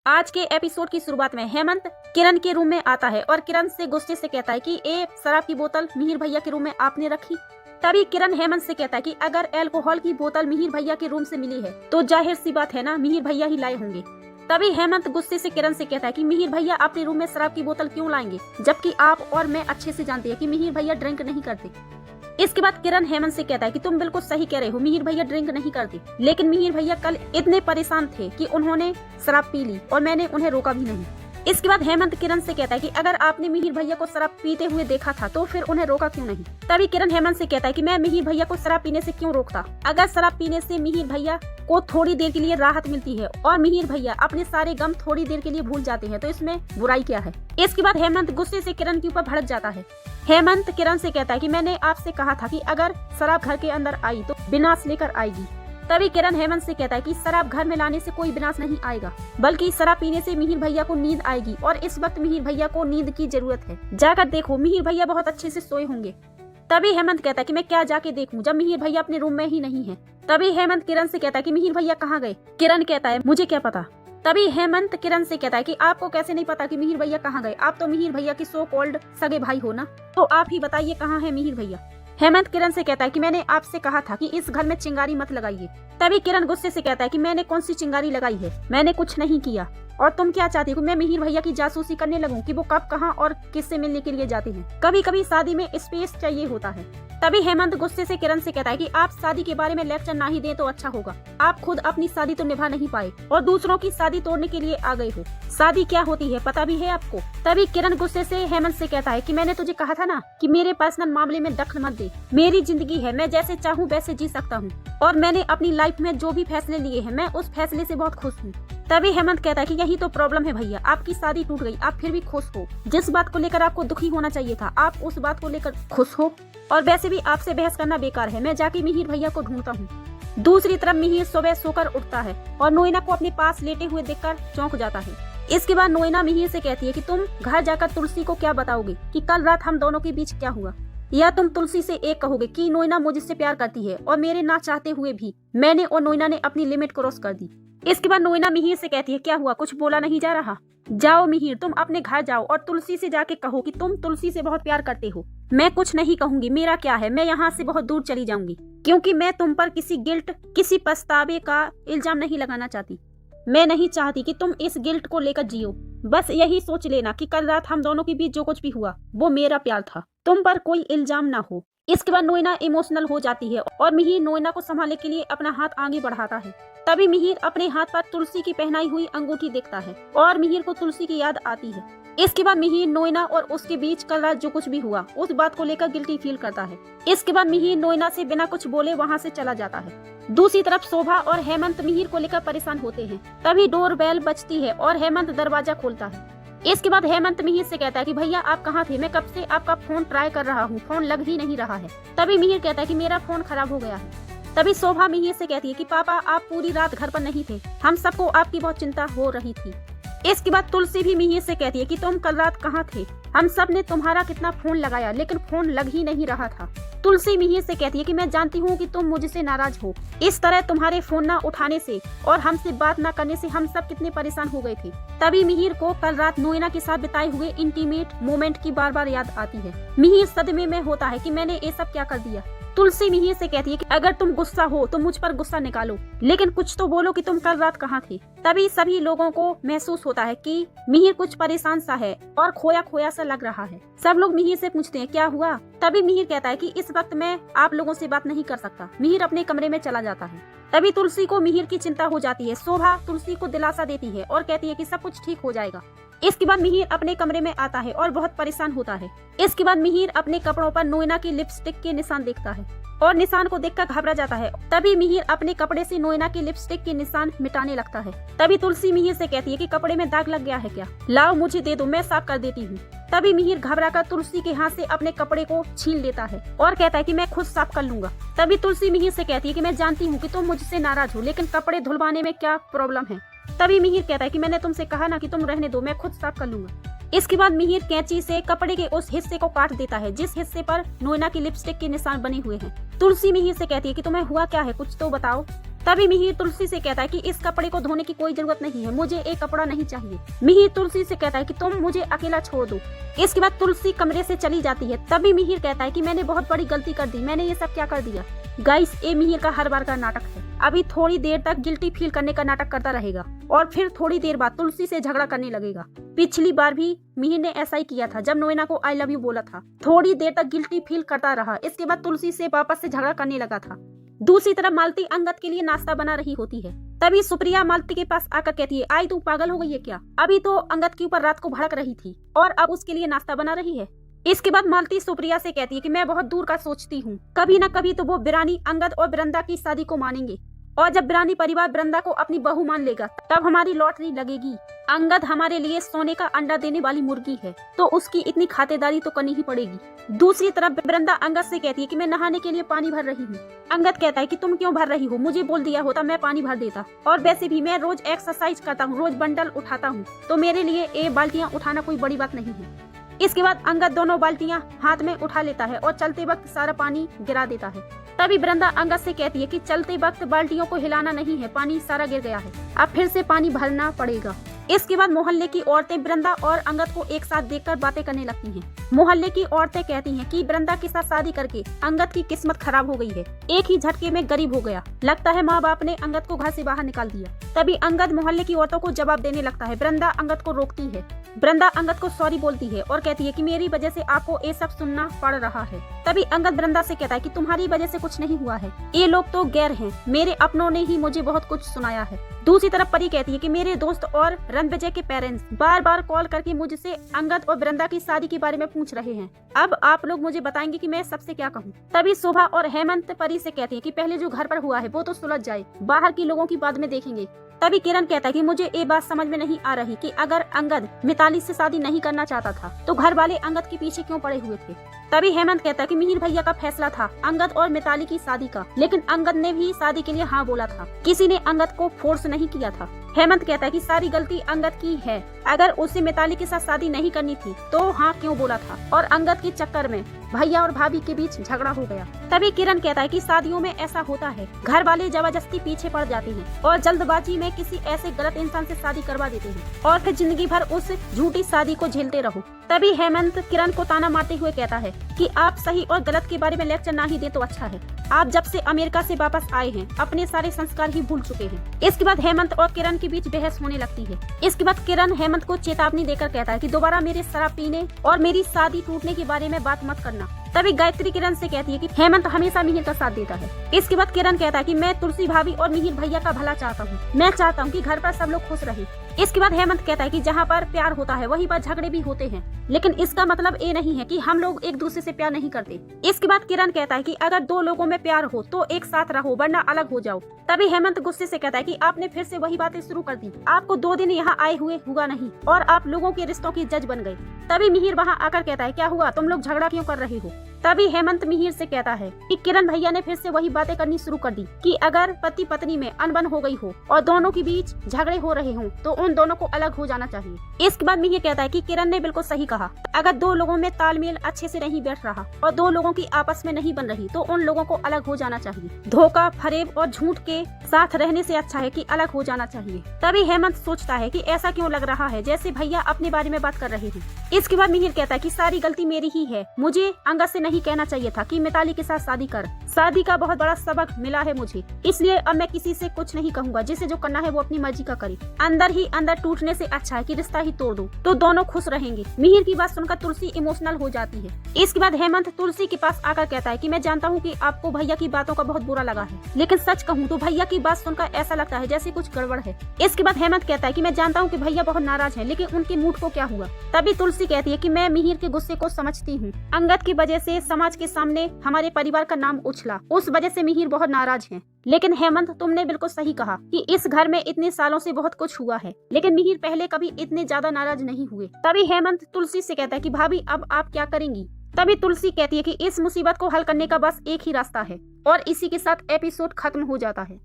आज के एपिसोड की शुरुआत में हेमंत किरण के रूम में आता है और किरण से गुस्से से कहता है कि ये शराब की बोतल मिहिर भैया के रूम में आपने रखी। तभी किरण हेमंत से कहता है कि अगर अल्कोहल की बोतल मिहिर भैया के रूम से मिली है तो जाहिर सी बात है ना, मिहिर भैया ही लाए होंगे। तभी हेमंत गुस्से से किरण से कहता है कि मिहिर भैया अपने रूम में शराब की बोतल क्यों लाएंगे, जबकि आप और मैं अच्छे से जानते हैं कि मिहिर भैया ड्रिंक नहीं करते। इसके बाद किरण हेमंत से कहता है कि तुम बिल्कुल सही कह रहे हो, मिहिर भैया ड्रिंक नहीं करते, लेकिन मिहिर भैया कल इतने परेशान थे कि उन्होंने शराब पी ली और मैंने उन्हें रोका भी नहीं। इसके बाद हेमंत किरण से कहता है कि अगर आपने मिहिर भैया को शराब पीते हुए देखा था तो फिर उन्हें रोका क्यों नहीं। तभी किरण हेमंत से कहता है कि मैं मिहिर भैया को शराब पीने से क्यों रोकता। अगर शराब पीने से मिहिर भैया को थोड़ी देर के लिए राहत मिलती है और मिहिर भैया अपने सारे गम थोड़ी देर के लिए भूल जाते हैं तो इसमें बुराई क्या है। इसके बाद हेमंत गुस्से से किरण के ऊपर भड़क जाता है। हेमंत किरण से कहता है कि मैंने आपसे कहा था कि अगर शराब घर के अंदर आई तो विनाश लेकर आएगी। तभी किरण हेमंत से कहता है कि शराब घर में लाने से कोई विनाश नहीं आएगा, बल्कि शराब पीने से मिहिर भैया को नींद आएगी और इस वक्त मिहिर भैया को नींद की जरूरत है। जाकर देखो, मिहिर भैया बहुत अच्छे से सोए होंगे। तभी हेमंत कहता है कि मैं क्या जाके देखूं जब मिहिर भैया अपने रूम में ही नहीं है। तभी हेमंत किरण से कहता है कि मिहिर भैया कहाँ गए। किरण कहता है मुझे क्या पता। तभी हेमंत किरण से कहता है कि आपको कैसे नहीं पता कि मिहिर भैया कहाँ गए, आप तो मिहिर भैया की सो कॉल्ड सगे भाई हो ना, तो आप ही बताइए कहाँ है मिहिर भैया। हेमंत किरण से कहता है कि मैंने आपसे कहा था कि इस घर में चिंगारी मत लगाइए। तभी किरण गुस्से से कहता है कि मैंने कौन सी चिंगारी लगाई है, मैंने कुछ नहीं किया। और तुम क्या चाहती हो, मैं मिहिर भैया की जासूसी करने लगूं कि वो कब कहां और किससे मिलने के लिए जाते हैं। कभी कभी शादी में स्पेस चाहिए होता है। तभी हेमंत गुस्से से किरण से कहता है कि आप शादी के बारे में लेक्चर ना ही दें तो अच्छा होगा। आप खुद अपनी शादी तो निभा नहीं पाए और दूसरों की शादी तोड़ने के लिए आ गए हो। शादी क्या होती है पता भी है आपको। तभी किरण गुस्से से हेमंत से कहता है कि मैंने तुझे कहा था ना कि मेरे पर्सनल मामले में दखल मत दे। मेरी जिंदगी है, मैं जैसे चाहूँ वैसे जी सकता हूँ और मैंने अपनी लाइफ में जो भी फैसले लिए हैं मैं उस फैसले से बहुत खुश हूँ। तभी हेमंत कहता है कि यही तो प्रॉब्लम है भैया, आपकी शादी टूट गई, आप फिर भी खुश हो। जिस बात को लेकर आपको दुखी होना चाहिए था आप उस बात को लेकर खुश हो। और वैसे भी आपसे बहस करना बेकार है, मैं जाके मिहिर भैया को ढूंढता हूँ। दूसरी तरफ मिहिर सुबह सोकर उठता है और नोएना को अपने पास लेटे हुए देखकर चौंक जाता है। इसके बाद नोएना मिहिर से कहती है कि तुम घर जाकर तुलसी को क्या बताओगे कि कल रात हम दोनों के बीच क्या हुआ, या तुम तुलसी से एक कहोगे कि नोएना मुझसे प्यार करती है और मेरे ना चाहते हुए भी मैंने और नोएना ने अपनी लिमिट क्रॉस कर दी। इसके बाद नोएना मिहिर से कहती है क्या हुआ, कुछ बोला नहीं जा रहा। जाओ मिहिर, तुम अपने घर जाओ और तुलसी से जाके कहो कि तुम तुलसी से बहुत प्यार करते हो। मैं कुछ नहीं कहूंगी, मेरा क्या है, मैं यहाँ से बहुत दूर चली जाऊंगी क्योंकि मैं तुम पर किसी गिल्ट किसी पछतावे का इल्जाम नहीं लगाना चाहती। मैं नहीं चाहती कि तुम इस गिल्ट को लेकर जियो। बस यही सोच लेना कि कल रात हम दोनों के बीच जो कुछ भी हुआ वो मेरा प्यार था, तुम पर कोई इल्जाम ना हो। इसके बाद नोएना इमोशनल हो जाती है और मिहिर नोएना को संभालने के लिए अपना हाथ आगे बढ़ाता है। तभी मिहिर अपने हाथ पर तुलसी की पहनाई हुई अंगूठी देखता है और मिहिर को तुलसी की याद आती है। इसके बाद मिहिर नोएना और उसके बीच कल रात जो कुछ भी हुआ उस बात को लेकर गिल्टी फील करता है। इसके बाद मिहिर नोएना से बिना कुछ बोले वहाँ से चला जाता है। दूसरी तरफ शोभा और हेमंत मिहिर को लेकर परेशान होते हैं। तभी डोर बेल बजती है और हेमंत दरवाजा खोलता है। इसके बाद हेमंत मिहिर से कहता है कि भैया आप कहाँ थे, मैं कब से आपका फोन ट्राई कर रहा हूँ, फोन लग ही नहीं रहा है। तभी मिहिर कहता है कि मेरा फोन खराब हो गया है। तभी शोभा मिहिर से कहती है कि पापा आप पूरी रात घर पर नहीं थे, हम सबको आपकी बहुत चिंता हो रही थी। इसके बाद तुलसी भी मिहिर से कहती है कि तुम कल रात कहाँ थे, हम सब ने तुम्हारा कितना फोन लगाया लेकिन फोन लग ही नहीं रहा था। तुलसी मिहिर से कहती है कि मैं जानती हूँ कि तुम मुझसे नाराज हो, इस तरह तुम्हारे फोन न उठाने से और हमसे बात न करने से हम सब कितने परेशान हो गए थे। तभी मिहिर को कल रात नोएना के साथ बिताए हुए इंटीमेट मोमेंट की बार बार याद आती है। मिहिर सदमे में होता है कि मैंने ये सब क्या कर दिया। तुलसी मिहिर से कहती है कि अगर तुम गुस्सा हो तो मुझ पर गुस्सा निकालो, लेकिन कुछ तो बोलो कि तुम कल रात कहाँ थे। तभी सभी लोगों को महसूस होता है कि मिहिर कुछ परेशान सा है और खोया खोया सा लग रहा है। सब लोग मिहिर से पूछते हैं क्या हुआ। तभी मिहिर कहता है कि इस वक्त मैं आप लोगों से बात नहीं कर सकता। मिहिर अपने कमरे में चला जाता है। तभी तुलसी को मिहिर की चिंता हो जाती है। शोभा तुलसी को दिलासा देती है और कहती है कि सब कुछ ठीक हो जाएगा। इसके बाद मिहिर अपने कमरे में आता है और बहुत परेशान होता है। इसके बाद मिहिर अपने कपड़ों पर नोएना की लिपस्टिक के निशान देखता है और निशान को देखकर घबरा जाता है। तभी मिहिर अपने कपड़े से नोएना के लिपस्टिक के निशान मिटाने लगता है। तभी तुलसी मिहिर से कहती है कि कपड़े में दाग लग गया है क्या, लाओ मुझे दे दो, मैं साफ कर देती हूँ। तभी मिहिर घबराकर तुलसी के हाथ से अपने कपड़े को छीन लेता है और कहता है कि मैं खुद साफ कर लूंगा। तभी तुलसी मिहिर से कहती है कि मैं जानती हूँ कि तुम मुझसे नाराज हो, लेकिन कपड़े धुलवाने में क्या प्रॉब्लम है। तभी मिहिर कहता है कि मैंने तुमसे कहा ना कि तुम रहने दो, मैं खुद साफ कर लूंगा। इसके बाद मिहिर कैंची से कपड़े के उस हिस्से को काट देता है जिस हिस्से पर नोएना की लिपस्टिक के निशान बने हुए हैं। तुलसी मिहिर से कहती है कि तुम्हें हुआ क्या है, कुछ तो बताओ। तभी मिहिर तुलसी से कहता है कि इस कपड़े को धोने की कोई जरूरत नहीं है, मुझे एक कपड़ा नहीं चाहिए। मिहिर तुलसी से कहता है कि तुम मुझे अकेला छोड़ दो। इसके बाद तुलसी कमरे से चली जाती है। तभी मिहिर कहता है कि मैंने बहुत बड़ी गलती कर दी, मैंने ये सब क्या कर दिया। गाइस, ये मिहिर का हर बार का नाटक है। अभी थोड़ी देर तक गिल्टी फील करने का नाटक करता रहेगा और फिर थोड़ी देर बाद तुलसी से झगड़ा करने लगेगा। पिछली बार भी मिहिर ने ऐसा ही किया था जब नोएना को आई लव यू बोला था। थोड़ी देर तक गिल्टी फील करता रहा, इसके बाद तुलसी से वापस से झगड़ा करने लगा था। दूसरी तरफ मालती अंगद के लिए नाश्ता बना रही होती है। तभी सुप्रिया मालती के पास आकर कहती है, आई तू पागल हो गई है क्या? अभी तो अंगद के ऊपर रात को भड़क रही थी और अब उसके लिए नाश्ता बना रही है। इसके बाद मालती सुप्रिया से कहती है कि मैं बहुत दूर का सोचती हूँ, कभी न कभी तो वो बिरानी अंगद और वृंदा की शादी को मानेंगे और जब बिरानी परिवार वृंदा को अपनी बहू मान लेगा तब हमारी लॉटरी लगेगी। अंगद हमारे लिए सोने का अंडा देने वाली मुर्गी है तो उसकी इतनी खातिरदारी तो करनी ही पड़ेगी। दूसरी तरफ वृंदा अंगद से कहती है कि मैं नहाने के लिए पानी भर रही हूँ। अंगद कहता है कि तुम क्यों भर रही हो, मुझे बोल दिया होता मैं पानी भर देता, और वैसे भी मैं रोज एक्सरसाइज करता हूँ, रोज बंडल उठाता हूँ, तो मेरे लिए ये बाल्टियाँ उठाना कोई बड़ी बात नहीं है। इसके बाद अंगद दोनों बाल्टियां हाथ में उठा लेता है और चलते वक्त सारा पानी गिरा देता है। तभी वृंदा अंगद से कहती है कि चलते वक्त बाल्टियों को हिलाना नहीं है, पानी सारा गिर गया है, अब फिर से पानी भरना पड़ेगा। इसके बाद मोहल्ले की औरतें वृंदा और अंगद को एक साथ देखकर बातें करने लगती हैं। मोहल्ले की औरतें कहती हैं कि वृंदा के साथ शादी करके अंगद की किस्मत खराब हो गई है, एक ही झटके में गरीब हो गया, लगता है माँ बाप ने अंगद को घर से बाहर निकाल दिया। तभी अंगद मोहल्ले की औरतों को जवाब देने लगता है। वृंदा अंगद को रोकती है। वृंदा अंगद को सॉरी बोलती है और कहती है कि मेरी वजह से आपको ये सब सुनना पड़ रहा है। तभी अंगद वृंदा से कहता है कि तुम्हारी वजह से कुछ नहीं हुआ है, ये लोग तो गैर हैं, मेरे अपनों ने ही मुझे बहुत कुछ सुनाया है। दूसरी तरफ परी कहती है कि मेरे दोस्त और रणविजय के पेरेंट्स बार बार कॉल करके मुझसे अंगद और वृंदा की शादी के बारे में पूछ रहे हैं, अब आप लोग मुझे बताएंगे कि मैं सबसे क्या कहूँ। तभी शोभा और हेमंत परी से कहती है कि पहले जो घर पर हुआ है वो तो सुलझ जाए, बाहर के लोगों की बाद में देखेंगे। तभी किरण कहता है कि मुझे ये बात समझ में नहीं आ रही कि अगर अंगद मिताली से शादी नहीं करना चाहता था तो घर वाले अंगद के पीछे क्यों पड़े हुए थे। तभी हेमंत कहता है कि मिहिर भैया का फैसला था अंगद और मिताली की शादी का, लेकिन अंगद ने भी शादी के लिए हाँ बोला था, किसी ने अंगद को फोर्स नहीं किया था। हेमंत कहता है कि सारी गलती अंगद की है, अगर उसे मिताली के साथ शादी नहीं करनी थी तो हाँ क्यों बोला था, और अंगद के चक्कर में भैया और भाभी के बीच झगड़ा हो गया। तभी किरण कहता है कि शादियों में ऐसा होता है, घर वाले जबरदस्ती पीछे पड़ जाते हैं और जल्दबाजी में किसी ऐसे गलत इंसान से शादी करवा देते हैं और फिर जिंदगी भर उस झूठी शादी को झेलते रहो। तभी हेमंत किरण को ताना मारते हुए कहता है कि आप सही और गलत के बारे में लेक्चर ना ही दे तो अच्छा है, आप जब से अमेरिका से वापस आए हैं अपने सारे संस्कार ही भूल चुके हैं। इसके बाद हेमंत और किरण के बीच बहस होने लगती है। इसके बाद किरण हेमंत को चेतावनी देकर कहता है कि दोबारा मेरे शराब पीने और मेरी शादी टूटने के बारे में बात मत करना। तभी गायत्री किरण से कहती है कि हेमंत हमेशा मिहिर का साथ देता है। इसके बाद किरण कहता है कि मैं तुलसी भाभी और मिहिर भैया का भला चाहता हूँ, मैं चाहता हूँ कि घर पर सब लोग खुश रहे। इसके बाद हेमंत कहता है कि जहाँ पर प्यार होता है वहीं पर झगड़े भी होते हैं, लेकिन इसका मतलब ये नहीं है कि हम लोग एक दूसरे से प्यार नहीं करते। इसके बाद किरण कहता है कि अगर दो लोगों में प्यार हो तो एक साथ रहो वरना अलग हो जाओ। तभी हेमंत गुस्से से कहता है कि आपने फिर से वही बातें शुरू कर दी, आपको 2 दिन यहाँ आए हुए हुआ नहीं और आप लोगों के रिश्तों की जज बन गए। तभी मिहिर वहाँ आकर कहता है क्या हुआ, तुम लोग झगड़ा क्यों कर रहे हो। तभी हेमंत मिहिर से कहता है कि किरण भैया ने फिर से वही बातें करनी शुरू कर दी कि अगर पति पत्नी में अनबन हो गई हो और दोनों के बीच झगड़े हो रहे हों तो उन दोनों को अलग हो जाना चाहिए। इसके बाद मिहिर कहता है कि किरण ने बिल्कुल सही कहा, अगर 2 लोगों में तालमेल अच्छे से नहीं बैठ रहा और 2 लोगों की आपस में नहीं बन रही तो उन लोगों को अलग हो जाना चाहिए। धोखा, फरेब और झूठ के साथ रहने से अच्छा है कि अलग हो जाना चाहिए। तभी हेमंत सोचता है कि ऐसा क्यों लग रहा है जैसे भैया अपने बारे में बात कर रहे हैं। इसके बाद मिहिर कहता है कि सारी गलती मेरी ही है, मुझे अंगद से नहीं कहना चाहिए था कि मिताली के साथ शादी कर, शादी का बहुत बड़ा सबक मिला है मुझे, इसलिए अब मैं किसी से कुछ नहीं कहूँगा, जिसे जो करना है वो अपनी मर्जी का करे। अंदर ही अंदर टूटने से अच्छा है कि रिश्ता ही तोड़ दो तो दोनों खुश रहेंगे। मिहिर की बात सुनकर तुलसी इमोशनल हो जाती है। इसके बाद हेमंत तुलसी के पास आकर कहता है कि मैं जानता हूँ कि आपको भैया की बातों का बहुत बुरा लगा है, लेकिन सच कहूँ तो भैया की बात सुनकर ऐसा लगता है जैसे कुछ गड़बड़ है। इसके बाद हेमंत कहता है कि मैं जानता हूँ कि भैया बहुत नाराज है, लेकिन उनके मूड को क्या हुआ। तभी तुलसी कहती है कि मैं मिहिर के गुस्से को समझती हूँ, अंगद की वजह से समाज के सामने हमारे परिवार का नाम उछला, उस वजह से मिहिर बहुत नाराज है। लेकिन हेमंत तुमने बिल्कुल सही कहा कि इस घर में इतने सालों से बहुत कुछ हुआ है, लेकिन मिहिर पहले कभी इतने ज्यादा नाराज नहीं हुए। तभी हेमंत तुलसी से कहता है कि भाभी अब आप क्या करेंगी। तभी तुलसी कहती है कि इस मुसीबत को हल करने का बस एक ही रास्ता है और इसी के साथ एपिसोड खत्म हो जाता है।